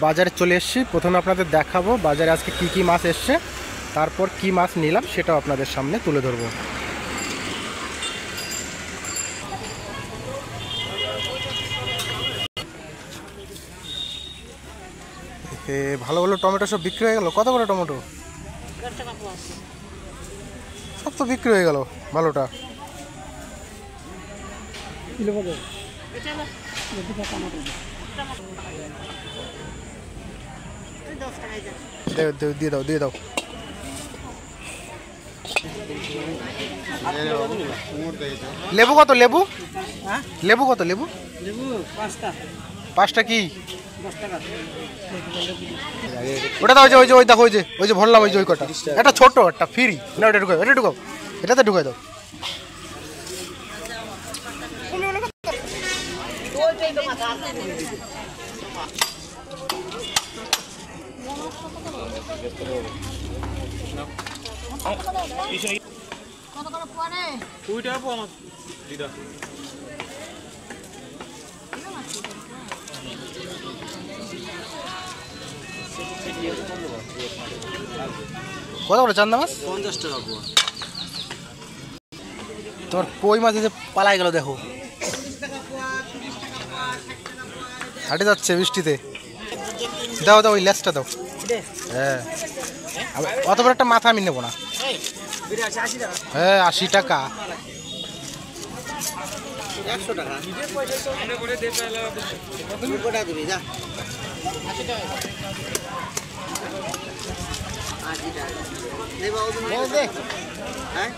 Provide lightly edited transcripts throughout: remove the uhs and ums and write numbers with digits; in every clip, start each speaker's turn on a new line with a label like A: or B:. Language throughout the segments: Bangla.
A: বাজারে চলে এসেছি। প্রথমে আপনাদের দেখাবো বাজারে আজকে কি কি মাছ এসছে, তারপর কি মাছ নিলাম সেটাও আপনাদের সামনে তুলে ধরবো। ভালো ভালো টমেটো সব বিক্রি হয়ে গেল। কত করে টমেটো? সব তো বিক্রি হয়ে গেল। ভালোটা দিয়ে দাও, দিয়ে দাও। লেবু কত? লেবু লেবু কত? লেবু 5টা কি? ওটা দাও, ওই যে ওই দেখো, ওই যে ভরলাম, ওই যে ওই কটা। একটা ছোট, একটা ফ্রি না, ওটা ঢুকাও, এটা ঢুকাও, এটাতে ঢুকাই দাও। কত করে চান্দা মাছ?
B: 50 টাকা পোয়া।
A: তোমার কই মাছ যে পালাই গেল, দেখো হাঁটে যাচ্ছে বৃষ্টিতে। দাও দাও, ওই লেজটা দাও। হ্যাঁ, অত বড় একটা মাথা আমি নেবো না। হ্যাঁ 80 টাকা।
B: 100 টাকা দিবি যা। 80 টাকা দে। হ্যাঁ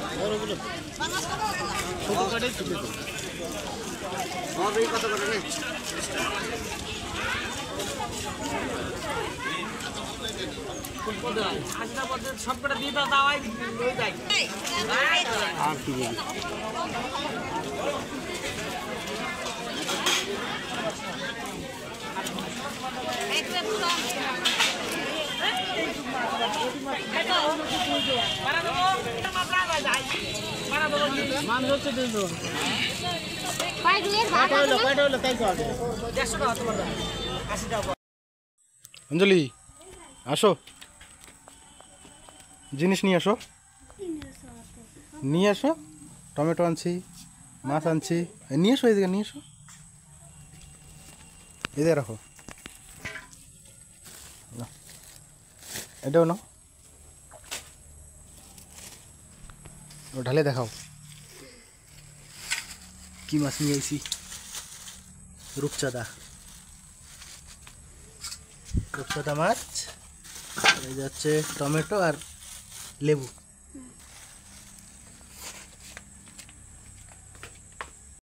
B: কত করে নে? সবকটা দিয়ে দাও, দাওয়াই লই যাই। আর কি বলি,
A: অঞ্জলি আসো, জিনিস নিয়ে আসো, নিয়ে আসো। টমেটো আনছি, মাছ আনছি, নিয়ে এসো, এদিকে নিয়ে এসো, এদিকে রাখো। এটাও নাও, ঢালে দেখাও কি মাছ নিয়ে আইছি। রূপচাঁদা, রূপচাঁদা মাছ। এই যাচ্ছে টমেটো আর লেবু।